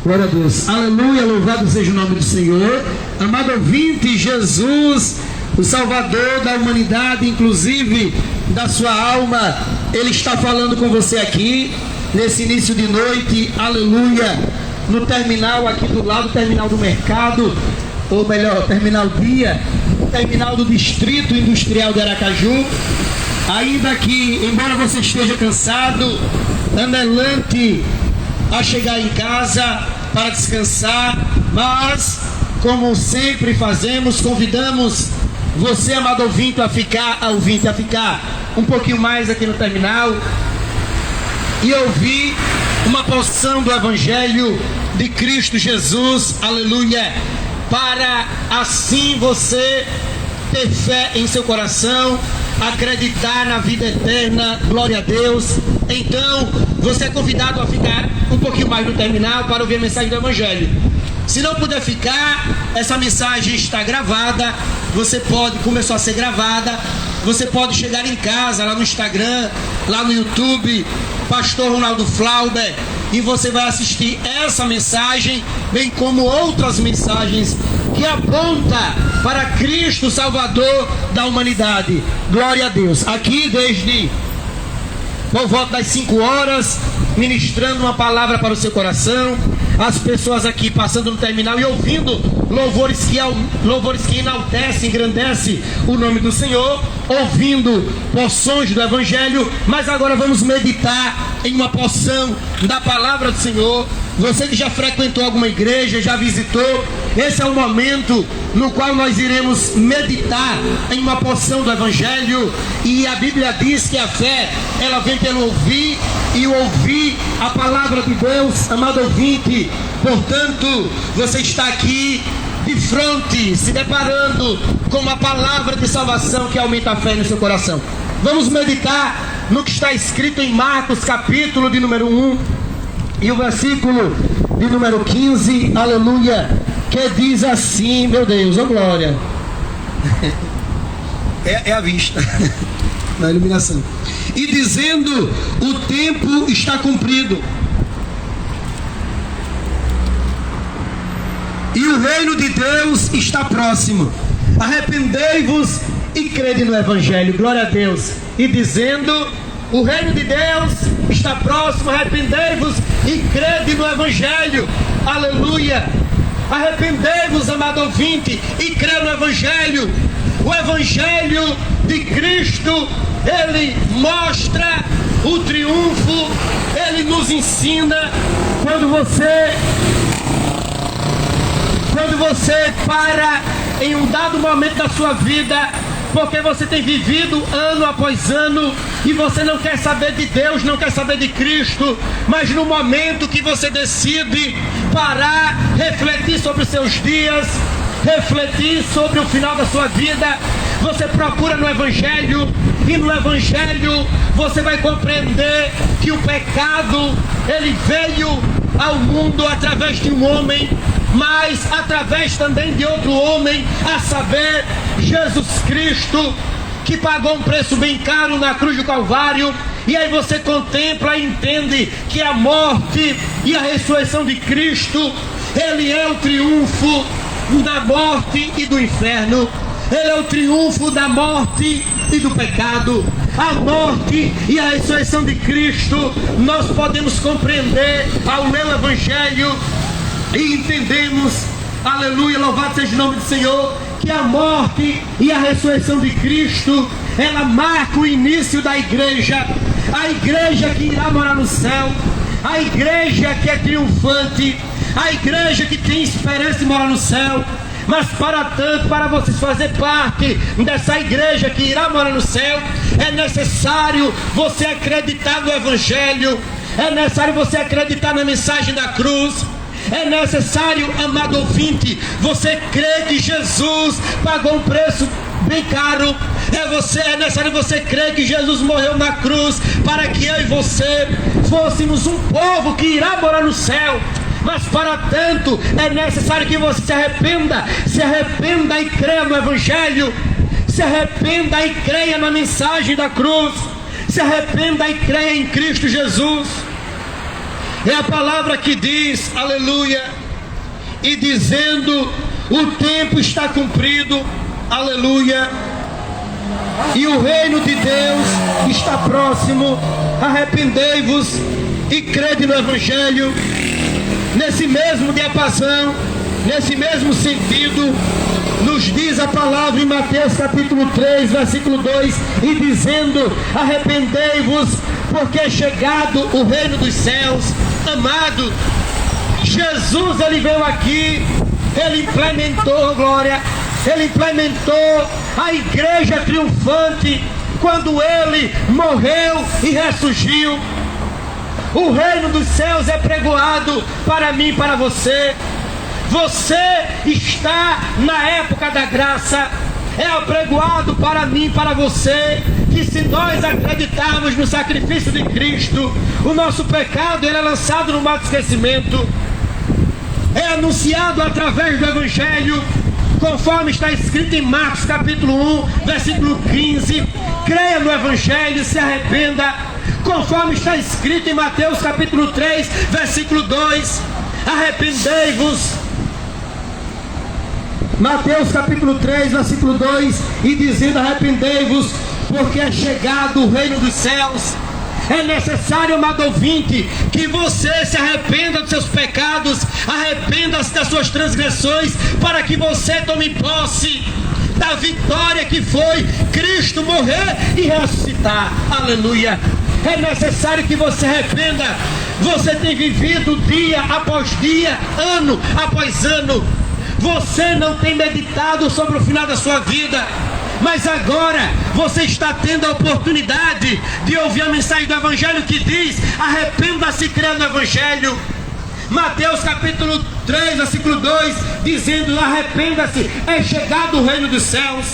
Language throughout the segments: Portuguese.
Glória a Deus. Aleluia, louvado seja o nome do Senhor. Amado ouvinte, Jesus, o Salvador da humanidade, inclusive da sua alma, Ele está falando com você aqui, nesse início de noite, aleluia, no terminal aqui do lado, terminal do mercado, ou melhor, terminal dia, terminal do Distrito Industrial de Aracaju. Ainda que, embora você esteja cansado, anelante a chegar em casa para descansar, mas, como sempre fazemos, convidamos você, amado ouvinte, a ficar um pouquinho mais aqui no terminal e ouvir uma porção do Evangelho de Cristo Jesus, aleluia, para assim você ter fé em seu coração, acreditar na vida eterna, glória a Deus. Então, você é convidado a ficar um pouquinho mais no terminal para ouvir a mensagem do Evangelho. Se não puder ficar, essa mensagem está gravada, começou a ser gravada, você pode chegar em casa, lá no Instagram, lá no YouTube, Pastor Ronaldo Flauber, e você vai assistir essa mensagem, bem como outras mensagens que aponta para Cristo Salvador da humanidade. Glória a Deus. Aqui desde por volta das 5 horas, ministrando uma palavra para o seu coração, as pessoas aqui passando no terminal e ouvindo louvores que enaltecem, engrandecem o nome do Senhor, ouvindo porções do Evangelho. Mas agora vamos meditar em uma porção da palavra do Senhor. Você que já frequentou alguma igreja, já visitou, esse é o momento no qual nós iremos meditar em uma porção do Evangelho. E a Bíblia diz que a fé, ela vem pelo ouvir, e o ouvir a palavra de Deus, amado ouvinte. Portanto, você está aqui de frente, se deparando com uma palavra de salvação que aumenta a fé no seu coração. Vamos meditar no que está escrito em Marcos, capítulo de número 1, e o versículo de número 15, aleluia, que diz assim, meu Deus, ô glória, é a vista, na iluminação, e dizendo, o tempo está cumprido, e o reino de Deus está próximo, arrependei-vos e crede no Evangelho. Glória a Deus. E dizendo, o reino de Deus está próximo, arrependei-vos e crede no Evangelho. Aleluia. Arrependei-vos, amado ouvinte, e crê no Evangelho. O Evangelho de Cristo, ele mostra o triunfo, ele nos ensina. Quando você para em um dado momento da sua vida, porque você tem vivido ano após ano e você não quer saber de Deus, não quer saber de Cristo, mas no momento que você decide parar, refletir sobre os seus dias, refletir sobre o final da sua vida, você procura no Evangelho, e no Evangelho você vai compreender que o pecado, ele veio ao mundo através de um homem, mas através também de outro homem, a saber, Jesus Cristo, que pagou um preço bem caro na cruz do Calvário. E aí você contempla e entende que a morte e a ressurreição de Cristo, ele é o triunfo da morte e do inferno, ele é o triunfo da morte e do pecado. A morte e a ressurreição de Cristo nós podemos compreender ao ler o Evangelho, e entendemos, aleluia, louvado seja o nome do Senhor, que a morte e a ressurreição de Cristo, ela marca o início da igreja, a igreja que irá morar no céu, a igreja que é triunfante, a igreja que tem esperança em morar no céu. Mas para tanto, para vocês fazer parte dessa igreja que irá morar no céu, é necessário você acreditar no Evangelho, é necessário você acreditar na mensagem da cruz. É necessário, amado ouvinte, você crer que Jesus pagou um preço bem caro. É necessário você crer que Jesus morreu na cruz para que eu e você fôssemos um povo que irá morar no céu. Mas para tanto é necessário que você se arrependa e creia no Evangelho, se arrependa e creia na mensagem da cruz, se arrependa e creia em Cristo Jesus. É a palavra que diz, aleluia, e dizendo: o tempo está cumprido, aleluia, e o reino de Deus está próximo. Arrependei-vos e crede no Evangelho. Nesse mesmo diapasão, nesse mesmo sentido, nos diz a palavra em Mateus capítulo 3, versículo 2, e dizendo: arrependei-vos, porque é chegado o reino dos céus. Amado, Jesus, ele veio aqui, ele implementou, glória, ele implementou a igreja triunfante quando ele morreu e ressurgiu. O reino dos céus é pregoado para mim e para você. Você está na época da graça. É apregoado para mim e para você que, se nós acreditarmos no sacrifício de Cristo, o nosso pecado ele é lançado no mar do esquecimento. É anunciado através do Evangelho, conforme está escrito em Marcos capítulo 1, versículo 15. Creia no Evangelho, se arrependa, conforme está escrito em Mateus capítulo 3, versículo 2. Arrependei-vos. Mateus capítulo 3, versículo 2, e dizendo: arrependei-vos, porque é chegado o reino dos céus. É necessário, amado ouvinte, que você se arrependa dos seus pecados, arrependa-se das suas transgressões, para que você tome posse da vitória que foi Cristo morrer e ressuscitar. Aleluia! É necessário que você arrependa. Você tem vivido dia após dia, ano após ano. Você não tem meditado sobre o final da sua vida, mas agora você está tendo a oportunidade de ouvir a mensagem do Evangelho que diz: arrependa-se, creia no Evangelho. Mateus capítulo 3, versículo 2, dizendo: arrependa-se, é chegado o reino dos céus.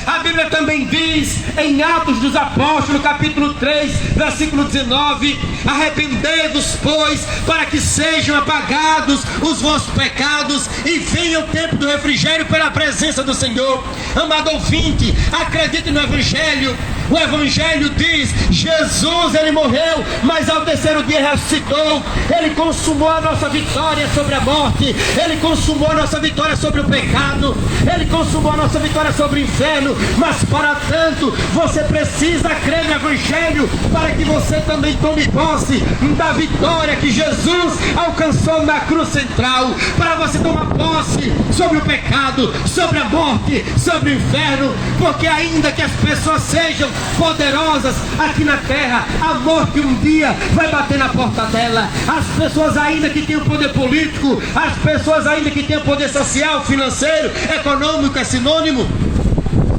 A Bíblia também diz em Atos dos Apóstolos, capítulo 3, versículo 19: arrependei-vos, pois, para que sejam apagados os vossos pecados e venha o tempo do refrigério pela presença do Senhor. Amado ouvinte, acredite no Evangelho. O Evangelho diz: Jesus, ele morreu, mas ao terceiro dia ressuscitou. Ele consumou a nossa vitória sobre a morte. Ele consumou a nossa vitória sobre o pecado. Ele consumou a nossa vitória sobre o inferno. Mas para tanto, você precisa crer no Evangelho, para que você também tome posse da vitória que Jesus alcançou na cruz central. Para você tomar posse sobre o pecado, sobre a morte, sobre o inferno. Porque ainda que as pessoas sejam poderosas aqui na terra, a morte um dia vai bater na porta dela. As pessoas ainda que têm o poder político, as pessoas ainda que têm o poder social, financeiro, econômico, é sinônimo.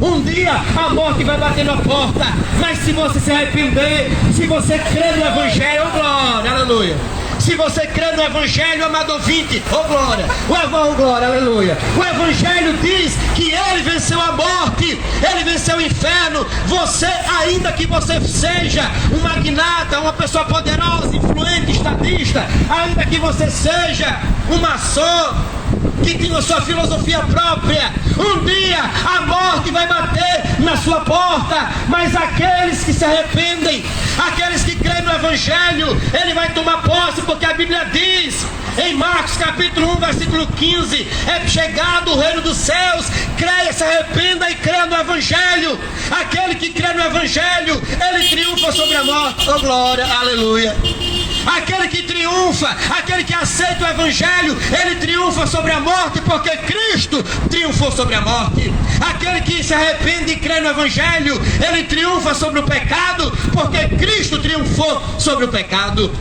Um dia a morte vai bater na porta, mas se você se arrepender, se você crer no Evangelho, oh glória, aleluia. Se você crê no Evangelho, amado ouvinte, oh glória, oh glória, aleluia. O Evangelho diz que ele venceu a morte, ele venceu o inferno. Você, ainda que você seja um magnata, uma pessoa poderosa, influente, estadista, ainda que você seja um maçom, que tem a sua filosofia própria, um dia a morte vai bater na sua porta, mas aqueles que se arrependem, aqueles que creem no Evangelho, ele vai tomar posse, porque a Bíblia diz em Marcos capítulo 1, versículo 15: é chegado o reino dos céus. Creia, se arrependa e creia no Evangelho. Aquele que crê no Evangelho, ele triunfa sobre a morte. Oh glória, aleluia. Aquele que triunfa, aquele que aceita o Evangelho, ele triunfa sobre a morte, porque Cristo triunfou sobre a morte. Aquele que se arrepende e crê no Evangelho, ele triunfa sobre o pecado, porque Cristo triunfou sobre o pecado.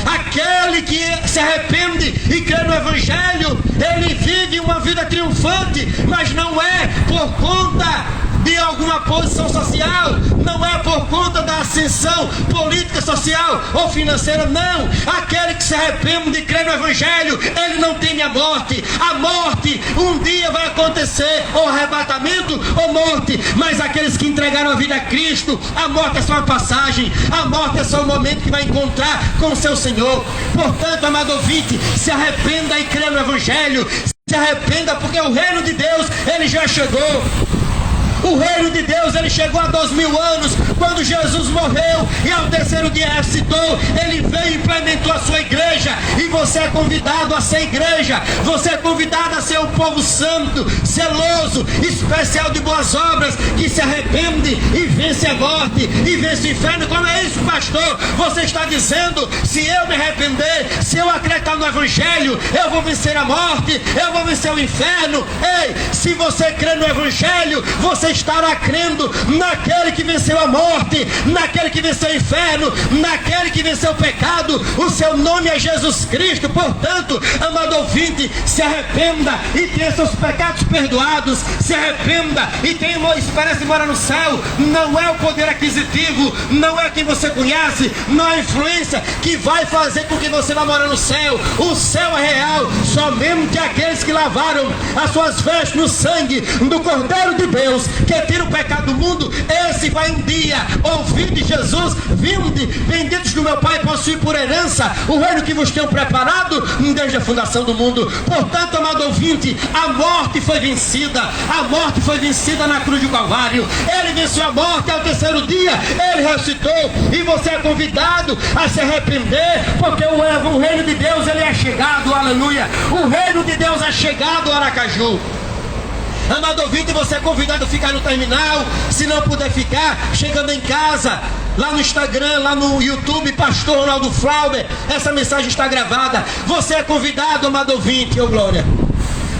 Aquele que se arrepende e crê no Evangelho, ele vive uma vida triunfante, mas não é por conta de alguma posição social, não é por conta da ascensão política, social ou financeira, não. Aquele que se arrepende e crê no Evangelho, ele não teme a morte. A morte um dia vai acontecer, ou arrebatamento ou morte, mas aqueles que entregaram a vida a Cristo, a morte é só uma passagem, a morte é só um momento que vai encontrar com o seu Senhor. Portanto, amado ouvinte, se arrependa e crê no Evangelho, se arrependa, porque o reino de Deus, ele já chegou. O reino de Deus, ele chegou há 2000 anos, quando Jesus morreu e ao terceiro dia ressuscitou. Ele veio e implementou a sua igreja, e você é convidado a ser igreja. Você é convidado a ser um povo santo, zeloso, especial de boas obras, que se arrepende e vence a morte e vence o inferno. Como é isso, pastor? Você está dizendo: se eu me arrepender, se eu acreditar no evangelho, eu vou vencer a morte, eu vou vencer o inferno. Ei, se você crê no evangelho, você estará crendo naquele que venceu a morte, naquele que venceu o inferno, naquele que venceu o pecado. O seu nome é Jesus Cristo. Portanto, amado ouvinte, se arrependa e tenha seus pecados perdoados. Se arrependa e tenha uma esperança de morar no céu. Não é o poder aquisitivo, não é quem você conhece, não é a influência que vai fazer com que você vá morar no céu. O céu é real somente aqueles que lavaram as suas vestes no sangue do Cordeiro de Deus, que tira o pecado do mundo. Esse vai um dia ouvir de Jesus: vinde, benditos do meu Pai, possuir por herança o reino que vos tenho preparado desde a fundação do mundo. Portanto, amado ouvinte, a morte foi vencida. A morte foi vencida na cruz do Calvário. Ele venceu a morte, ao terceiro dia ele ressuscitou, e você é convidado a se arrepender, porque o reino de Deus, ele é chegado. Aleluia! O reino de Deus é chegado, Aracaju. Amado ouvinte, você é convidado a ficar no terminal. Se não puder ficar, chegando em casa, lá no Instagram, lá no YouTube, Pastor Ronaldo Flauber, essa mensagem está gravada. Você é convidado, amado ouvinte, ô glória.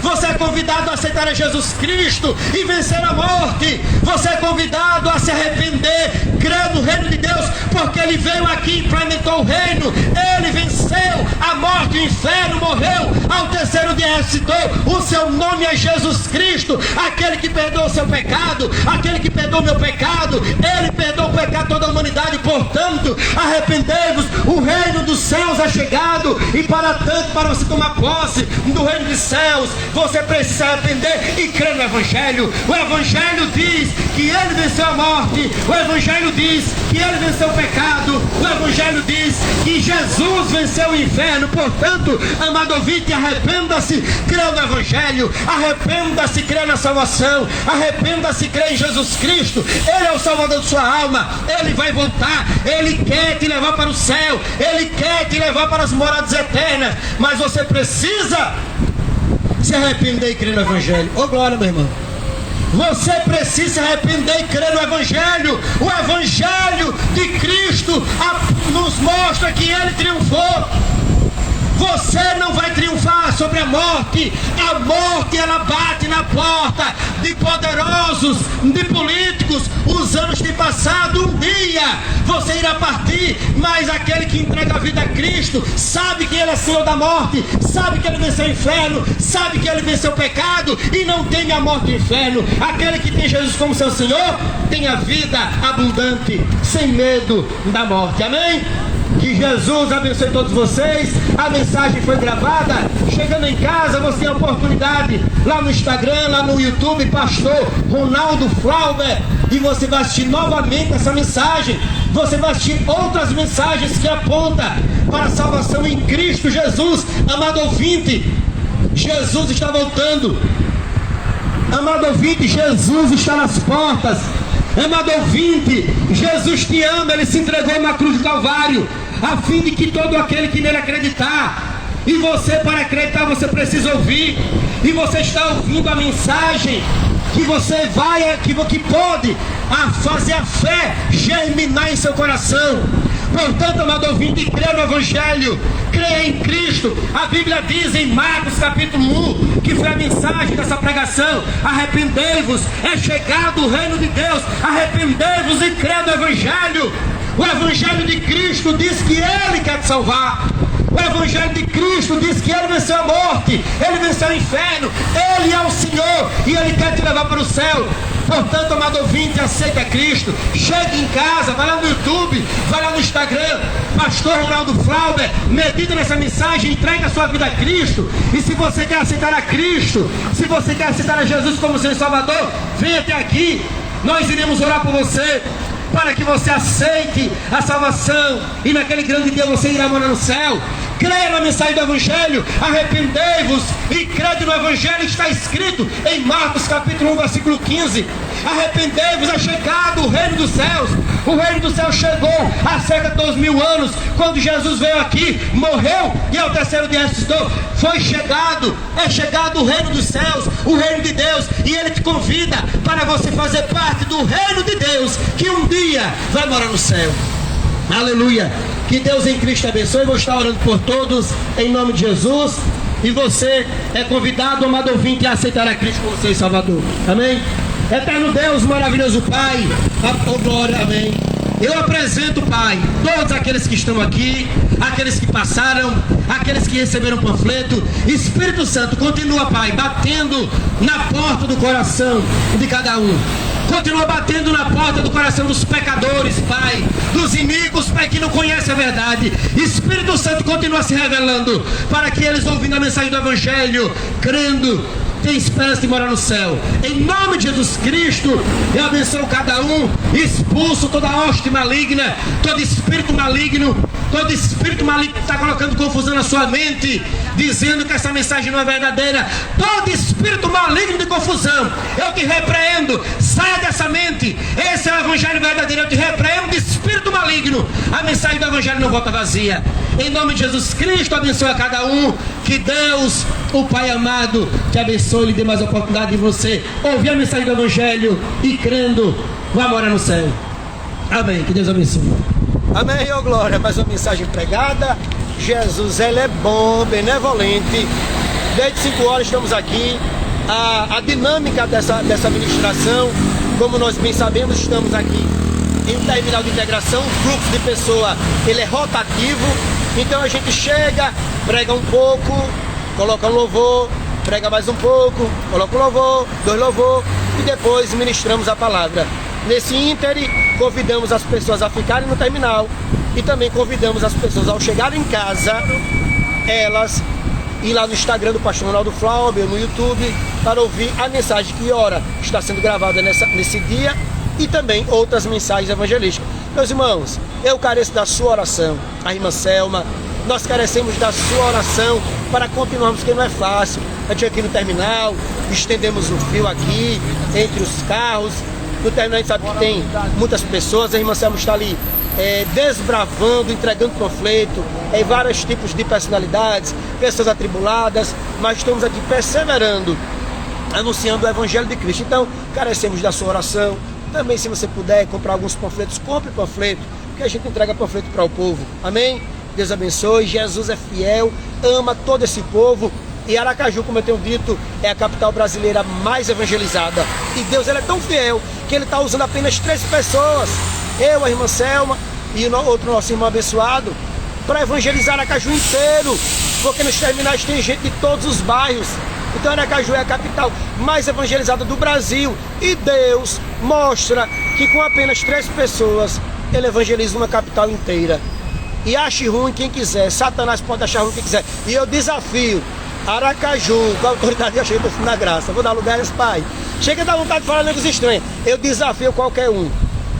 Você é convidado a aceitar a Jesus Cristo e vencer a morte. Você é convidado a se arrepender, crer no reino de Deus, porque ele veio aqui e implementou o reino. Ele venceu a morte, o inferno, morreu, ao terceiro dia ressuscitou. O seu nome é Jesus Cristo, aquele que perdoa o seu pecado, aquele que perdoa o meu pecado. Ele perdoa o pecado de toda a humanidade. Portanto, arrependei-vos, o reino dos céus é chegado. E para tanto, para você tomar posse do reino dos céus, você precisa arrepender e crer no evangelho. O evangelho diz que ele venceu a morte. O evangelho diz que ele venceu o pecado. O evangelho diz que Jesus venceu o inferno. Portanto, amado ouvinte, arrependa-se, crê no evangelho. Arrependa-se, crê na salvação. Arrependa-se, crê em Jesus Cristo. Ele é o salvador de sua alma. Ele vai voltar. Ele quer te levar para o céu. Ele quer te levar para as moradas eternas. Mas você precisa se arrepender e crer no evangelho. Ô glória, meu irmão. Você precisa se arrepender e crer no evangelho. O evangelho de Cristo nos mostra que ele triunfou. Você não vai triunfar sobre a morte. A morte, ela bate na porta de poderosos, de políticos. Os anos têm passado, um dia você irá partir, mas aquele que entrega a vida a Cristo sabe que ele é Senhor da morte, sabe que ele venceu o inferno, sabe que ele venceu o pecado e não teme a morte e o inferno. Aquele que tem Jesus como seu Senhor tem a vida abundante, sem medo da morte. Amém? Que Jesus abençoe todos vocês. A mensagem foi gravada. Chegando em casa, você tem a oportunidade, lá no Instagram, lá no YouTube, Pastor Ronaldo Flauber, e você vai assistir novamente essa mensagem. Você vai assistir outras mensagens que apontam para a salvação em Cristo Jesus. Amado ouvinte, Jesus está voltando. Amado ouvinte, Jesus está nas portas. Amado ouvinte, Jesus te ama. Ele se entregou na cruz do Calvário, a fim de que todo aquele que nele acreditar. E você, para acreditar, você precisa ouvir. E você está ouvindo a mensagem que você vai, que pode fazer a fé germinar em seu coração. Portanto, amado ouvinte, crê no evangelho, crê em Cristo. A Bíblia diz em Marcos capítulo 1, que foi a mensagem dessa pregação: arrependei-vos, é chegado o reino de Deus. Arrependei-vos e crê no evangelho. O evangelho de Cristo diz que ele quer te salvar. O evangelho de Cristo diz que ele venceu a morte, ele venceu o inferno, ele é o Senhor e ele quer te levar para o céu. Portanto, amado ouvinte, aceita Cristo. Chegue em casa, vai lá no YouTube, vai lá no Instagram, Pastor Ronaldo Flauber, medita nessa mensagem, entrega a sua vida a Cristo. E se você quer aceitar a Cristo, se você quer aceitar a Jesus como seu Salvador, venha até aqui, nós iremos orar por você, para que você aceite a salvação, e naquele grande dia você irá morar no céu. creia na mensagem do Evangelho, arrependei-vos e crede no Evangelho. Está escrito em Marcos capítulo 1, versículo 15. Arrependei-vos, é chegado o reino dos céus. O reino dos céus chegou há cerca de 2000 anos, quando Jesus veio aqui, morreu e ao terceiro dia ressuscitou. Foi chegado, é chegado o reino dos céus, o reino de Deus, e Ele te convida para você fazer parte do reino de Deus, que um dia vai morar no céu. Aleluia. Que Deus em Cristo te abençoe. Eu vou estar orando por todos em nome de Jesus. E você é convidado, amado ouvinte, a aceitar a Cristo como seu Salvador. Amém? Eterno Deus, maravilhoso Pai, a glória, amém. Eu apresento, Pai, todos aqueles que estão aqui, aqueles que passaram, aqueles que receberam o panfleto. Espírito Santo, continua, Pai, batendo na porta do coração de cada um. Continua batendo na porta do coração dos pecadores, Pai, dos iníquos, Pai, que não conhecem a verdade. Espírito Santo, continua se revelando, para que eles, ouvindo a mensagem do Evangelho, crendo, tem esperança de morar no céu. Em nome de Jesus Cristo, eu abençoo cada um, expulso toda hoste maligna, todo espírito maligno que está colocando confusão na sua mente, dizendo que essa mensagem não é verdadeira. Todo espírito maligno de confusão, eu te repreendo, saia dessa mente. Esse é o Evangelho verdadeiro, eu te repreendo de espírito maligno. A mensagem do Evangelho não volta vazia. Em nome de Jesus Cristo, abençoe a cada um. Que Deus, o Pai amado, te abençoe e lhe dê mais oportunidade de você ouvir a mensagem do Evangelho e crendo, vá morar no céu. Amém. Que Deus abençoe. Amém, ô glória. Mais uma mensagem pregada. Jesus, Ele é bom, benevolente. Desde 5 horas estamos aqui. A dinâmica dessa ministração, como nós bem sabemos, estamos aqui em um terminal de integração. O fluxo de pessoa, ele é rotativo. Então a gente chega, prega um pouco, coloca um louvor, prega mais um pouco, coloca um louvor, 2 louvor e depois ministramos a palavra. Nesse íntere, convidamos as pessoas a ficarem no terminal e também convidamos as pessoas ao chegarem em casa, elas ir lá no Instagram do Pastor Ronaldo Flauber, no YouTube, para ouvir a mensagem que ora está sendo gravada nesse dia e também outras mensagens evangelísticas. Meus irmãos, eu careço da sua oração, a irmã Selma, nós carecemos da sua oração para continuarmos, porque não é fácil. A gente aqui no terminal, estendemos o fio aqui, entre os carros. No terminal a gente sabe que tem muitas pessoas, a irmã Selma está ali desbravando, entregando panfleto, vários tipos de personalidades, pessoas atribuladas, mas estamos aqui perseverando, anunciando o Evangelho de Cristo. Então, carecemos da sua oração. Também, se você puder comprar alguns panfletos, compre panfleto, que a gente entrega panfleto para o povo. Amém? Deus abençoe. Jesus é fiel, ama todo esse povo. E Aracaju, como eu tenho dito, é a capital brasileira mais evangelizada. E Deus, ele é tão fiel que ele está usando apenas 3 pessoas, eu, a irmã Selma e outro nosso irmão abençoado, para evangelizar Aracaju inteiro, porque nos terminais tem gente de todos os bairros. Então Aracaju é a capital mais evangelizada do Brasil. E Deus mostra que com apenas 3 pessoas ele evangeliza uma capital inteira. E ache ruim quem quiser, Satanás pode achar ruim quem quiser. E eu desafio Aracaju, com a autoridade que eu chego na graça, vou dar lugar a esse pai. Chega a dar vontade de falar línguas estranhas. Eu desafio qualquer um.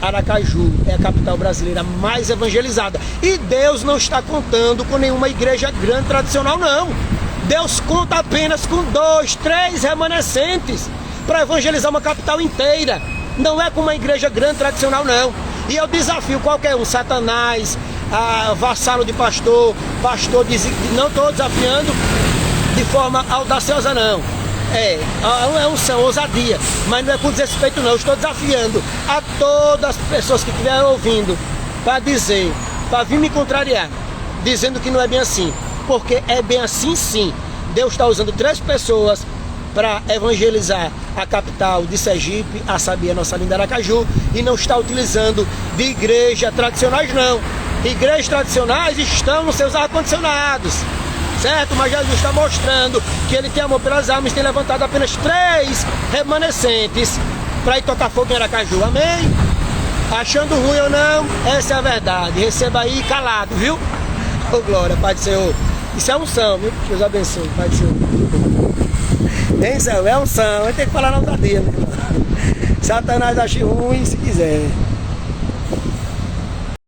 Aracaju é a capital brasileira mais evangelizada. E Deus não está contando com nenhuma igreja grande tradicional, não. Deus conta apenas com 2, 3 remanescentes para evangelizar uma capital inteira. Não é com uma igreja grande tradicional, não. E eu desafio qualquer um, Satanás, vassalo de pastor, não estou desafiando de forma audaciosa, não. É unção, ousadia, mas não é por desrespeito, não. Eu estou desafiando a todas as pessoas que estiverem ouvindo para dizer, para vir me contrariar, dizendo que não é bem assim, porque é bem assim, sim. Deus está usando 3 pessoas para evangelizar a capital de Sergipe, a saber, a nossa linda Aracaju, e não está utilizando de igrejas tradicionais, não. Igrejas tradicionais estão nos seus ar-condicionados, certo? Mas Jesus está mostrando que ele tem amor pelas almas, tem levantado apenas 3 remanescentes para ir tocar fogo em Aracaju. Amém? Achando ruim ou não, essa é a verdade. Receba aí calado, viu? Ô glória, Pai do Senhor. Isso é unção, viu? Deus abençoe, Pai do Senhor. Tem, Senhor, é unção. Vai ter que falar não da dele. Satanás acha ruim se quiser.